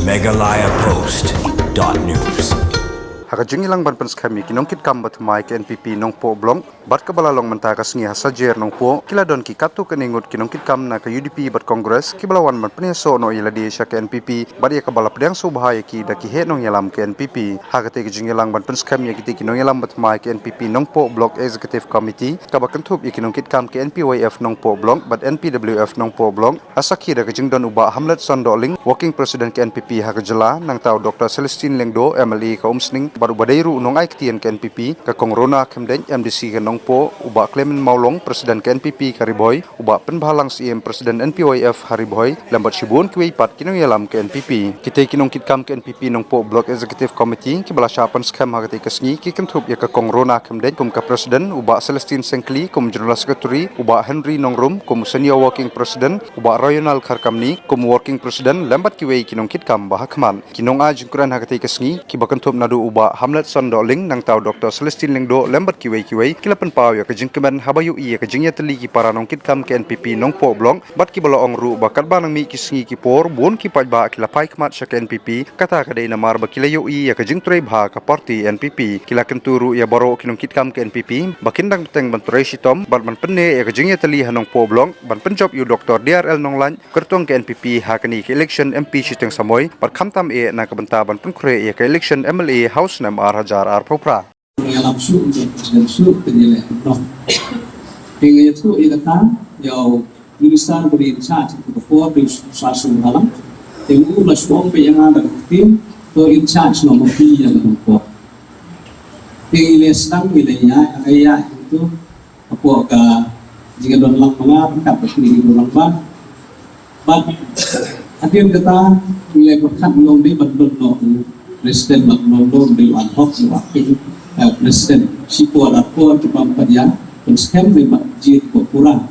megalayapost.news. Hakajing ilang banpans kami kinongkit kambat mai ke NPP nong po blong bat kabalalong mentaka sengi hasajer nong po kila don ki katu keningut kinongkit kam na ke UDP bat kongres kibalawan man peneso no ila dia ke NPP bat ya kabala pedang subahaya ki daki he nong yalam ke NPP hakate kajing ilang banpans kami kiti kinong yalam bat mai ke NPP nong po blok executive committee kabakentup ikinongkit kam ke NPYF nong po blong bat NPWF nong po blong asaki da kajing don uba Hamlet Sondoling working president ke NPP hakajela nang tau Dr. Celestine Lengdo MLE ka umsning baru badairu nong aiktian ke NPP ka kongrona kemden MDC ke nong po uba Clement Maulong presiden ke NPP kariboy uba penbalang CM presiden NPYF hariboy lambat sibun kiwei pat kinong yalam ke NPP kita kinong kitkam ke NPP nong po block executive committee kibala syapan skam hagati kesngi ki kentup ya ka kongrona kemden kum ka presiden uba Celestine Sengkli kum general secretary uba Henry Nongrum kum senior working president uba Royal Kharkamni kum working president lambat kiwei kinong kitkam bahakman kinong ajungkuran hagati kesngi kibakentup nadu uba Hamlet Sondoling nang tau Dr. Celestine Lengdo lambat kiwei kilapan pau ya kejingkeman habayu iya kejingnya teli ki para nong kitkam ke NPP nong po blong bat ki bala ongru bakat banang mi kisngi ki por bon ki pajba kilapai kmat sya ke NPP kata kadai namar bakilayo iya kejing turai bha ka parti NPP kila kenturu ya baro kinong kitkam ke NPP bakindang teng banturai sitom bat man penne ya kejingnya teli hanong po blong ban penjob yu Dr. DRL nonglan kertuang ke NPP hakani ke election MP siteng samoy par khamtam e na kabanta ban penkure ya ke election MLA House nam Hajar Popra. Yang langsung dan suruh penilai penuh. Dengan itu ia kata, yang minister berincat itu ketua berusaha dalam, temu belasong yang ada tim to in charge nomor 3 yang ketua. Tinggal sedang wilayah ayah itu apa ke jika don lang mga dapat ini don lang ba. Atin kata wilayah perkat belum di betul Presiden Magnondo di Anhok wakil Presiden Sipo Rapo cuma pada penskem di masjid Kopura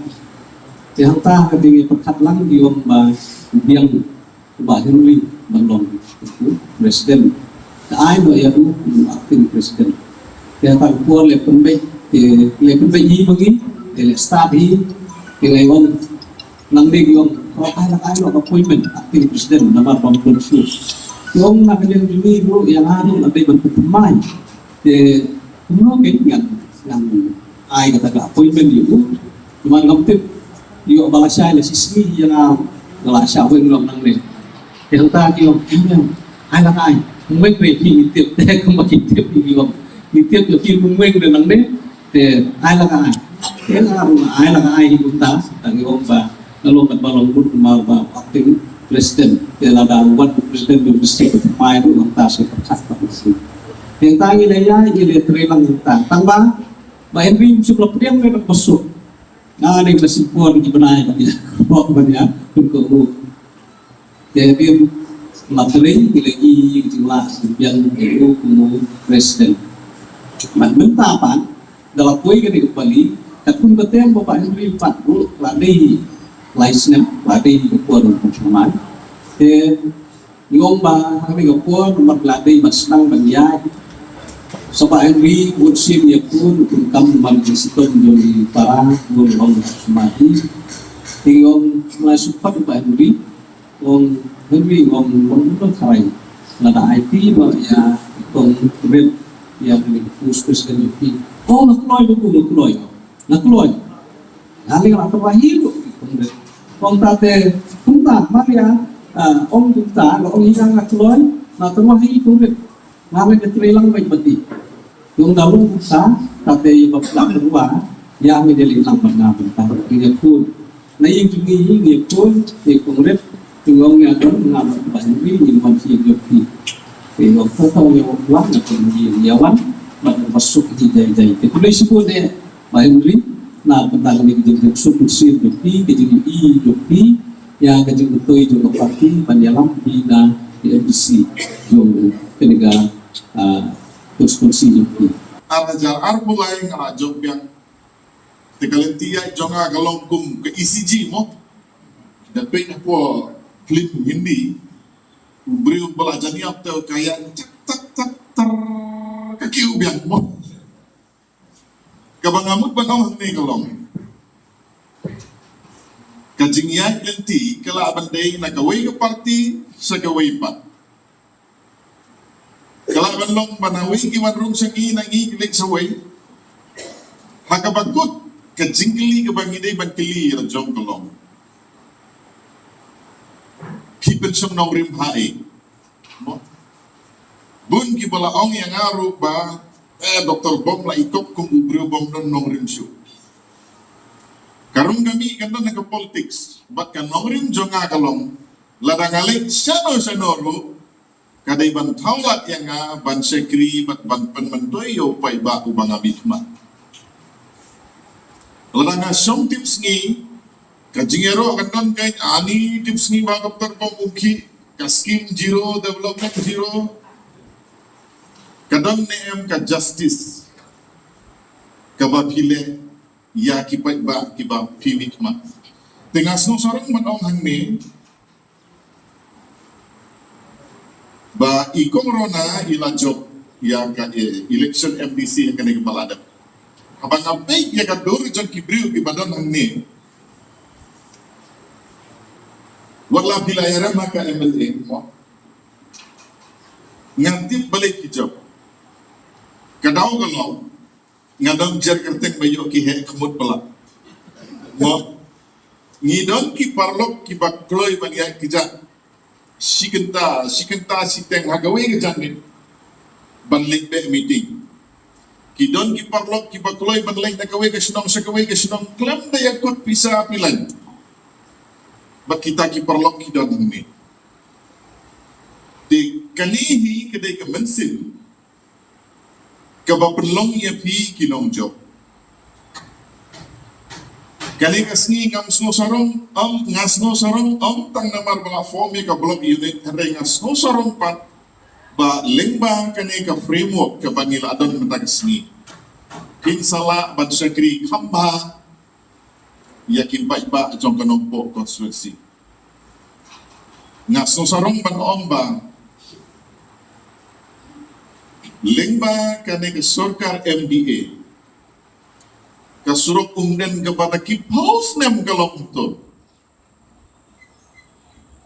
yang tak ketinggi perkat lang di omba yang Henry Magnondo Presiden ai bo ya wakil Presiden yang tak kuat lepun baik ini bagi stadi lewat nang di yang ai lo appointment wakil Presiden nama Bangkul yung nakaliang dulu yang ada nanti bentuk pemain mungkin yang ay kata appointment itu cuma ngomtip yung balasya na sismi yang balasya weng long nang ne yang tadi yung ini ay lakay mungkin nitip kung makitip yung nitip yung mungkin nang ne ay lakay yang ay lakay hipunta ang yung ba nalong balong pun kumaba acting Presiden ada buat Presiden bersih main itu lantas perkat yang tangi laya ini terhilang tambah Mbak Henry sebelum dia mereka besuk ada yang masih pun dibenahi kok banyak untuk jadi materi lagi jelas yang itu kumu Presiden mentapan dalam poin ini kembali tapi betul Bapak Henry 40 ladai license ladai kepuan performa yung ba kami kepuan nomor ladai masnang banyak Sobat Henry ursim ya pun kam magisiton dari para ngomong semati tingong masuk Pak Henry ngomong karai nada IT ya tong red yang khusus Presiden oh nakloy hali kalau terwahil kong tate kunta Maria ông kunta lo ông hilang nakloy na terwahil kulit ngamen ketrilang baik beti yung dalung kunta tate bapak kedua yang menjadi lambat ngabentang dia pun na yung jungi pun kongret tingong nga don ngamen bahiri yung masih yopi yung foto yung wang na kemudian yawan masuk di jai kemudian sebut dia bahiri na tentang ini kejadian subsidi dopi kejadian dopi yang kejadian betul juga parti panjalam di MDC jong kenega kursi dopi. Arajar arbulai ngara job yang tekalentia jonga galongkum ke ECG mo dapat aku klip Hindi beri belajani apa kayak tak kaki ubiang mo. Kabangamut banong ni kalong. Kajingyan yanti kala banday na kaway ka party sa kaway pa. Kala banlong banawi kiwan rung sangi nangi kilik saway. Hakabagut kajingkili kabangide bankili rajong kalong. People siyang nong rim hae. Bun kibala ong yang aru ba Dr. Bom la ikop kung ubrio bom don nong rim siyo. Karong kami kanda nagka-politics. Ba't ka nong rim jong akalong ladangalik sano-sanoro kaday ban tawlat yang nga ban sekri bat ban penmentoy yo pa iba ubang abitma. Ladang nga siyong tips ngi kajingero kandan kay ani tips ngi ba Dr. Bom uki kaskim zero development zero kadang neem ka justice kabapile ya kipai ba kiba pimikma tengas no sorong manong hangme ba ikong rona ila job ya ka election MDC yang kena kebalada abang ngapai ya ka dori jon kibriu kibadan hangne wala bilayara maka MLA mo ngantip balik hijab kadau kalau ngadang jar kertek bayo ki he kemut pala mo ngidon ki parlok ki bakloy bania kijak sikenta siteng hagawe ke jangin banlik be meeting kidon ki parlok ki bakloy banlik na kawe ke sinong klam da yakut pisa pilan bak kita ki parlok kidon ini de kalihi kedai ke mensil kabapenlong ya pi kinong job kali kasni ngam sno sarong ngasno sarong tang namar bala form ka blog unit hare ngasno sarong pat ba lengba kani ka framework ka bangila adon matagasni kin sala ban sekri khamba yakin ba jong kanompo konstruksi ngasno sarong ban ba lengba kani ka sorkar MDA kasurok umden kepada kipaus nem kalong itu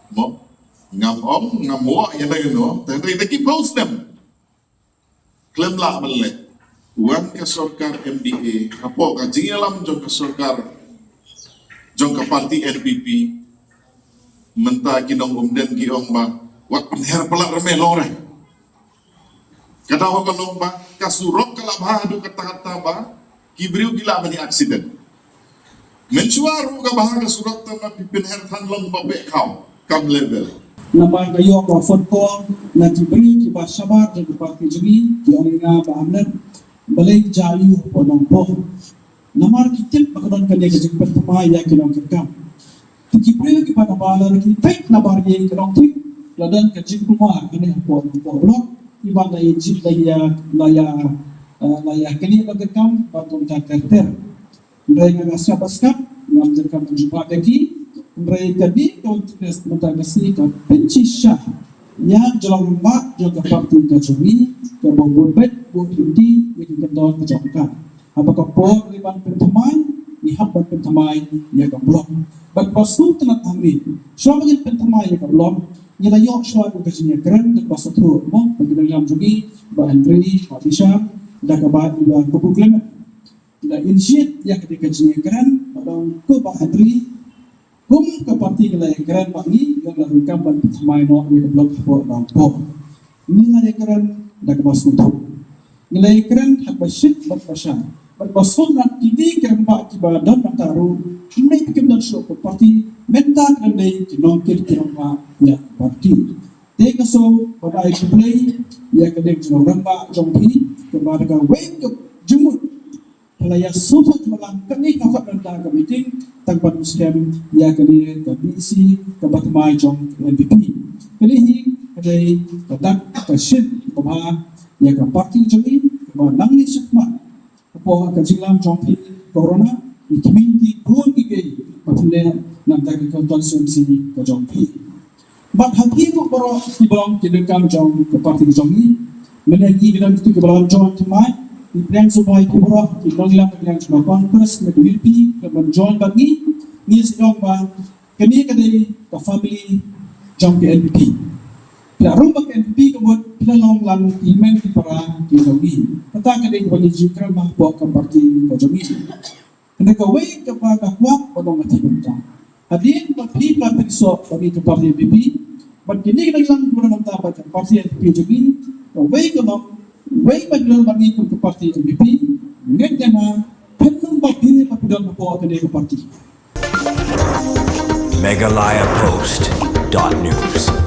mo ngamo ya na yun tapi na kipaus nem klaim lah balik uang ke sorkar MDA apo ka jingalam jong ke sorkar jong ke parti NPP menta kinong umden kiong ba wak penher pelak remeh lore kadaho kalong ba kasurok kalabha adu kata-kata ba kibriu gila bani aksiden mensuaru ka bahaga surat na pipinher tanlong babe kam level nama gayo ko fon ko na kibriu ki ba sabar de parti jigi ki olinga ba amnan balay jayu ponong po namar kitil pakadan kanya ke jikpat tama ya kinong kirkam kibriu ki pa tabala ki tek na barye kinong tik ladan ke jikuma kanya po blok iba na yijit laya kini bagakam batung karakter mereka ngasih paskap ngambil kamu jumpa lagi mereka di konteks mentagasi ke pencisah yang jalan mak jaga parti kacumi ke bombet bodi yang kendor kejangkan apakah por riban pentamai dihabat pentamai ya ke blok berpasu telah kami soalnya pentamai ya ke blok nyata yok soal kecilnya keren dan pasal tu mau bagi dalam juga Andri Patisha dah kabar iba kupu klemen dah initiate yang ketika jenyekeran padang ke Pak Andri kum ke parti kelayaran Pak ni yang lakukan ban pertamai no yang blok for rampo nilai keren dah kabar suatu nilai keren hak basyid berpasang berpasang nak ini keren Pak kibadan mataru ini bikin dan suatu parti mental keren day kinongkir keren Pak ya parti teka so pada ai play ya kedek jorang Pak jompi kepada wake up jemut pelaya suatu malam kini kakak dan tak meeting tanpa muslim ya kedek ke BC ke Batmai jom NPP kini kedai tetap kesin kepada ya ke parti jompi kepada nangni sekmat kepada kejilam jompi corona ikimindi pun kiki patulnya nanti ke konsumsi ke jompi but hati tu baru dibang kedekam jom ke parti jompi menagi dalam itu kebelaan join temai di plan supaya kiborah di banglang yang cuma conference medulpi kebelaan join bagi ni sedang bang kini kedai ke family jom ke NPP Rumah NPP kemudian pinalong lang imen di para Jokowi. Kata kadang bagi jika mahbuat ke parti Jokowi. Kena kawai kepada kuat pada mati bangsa. Adin parti parti sok bagi ke parti NPP. Begini kita lang kurang tahu ke parti NPP Jokowi. Kawai ke bagi ke parti NPP. Nggak na penung bagi papudan mahbuat ke parti. MegaLayaPost.news.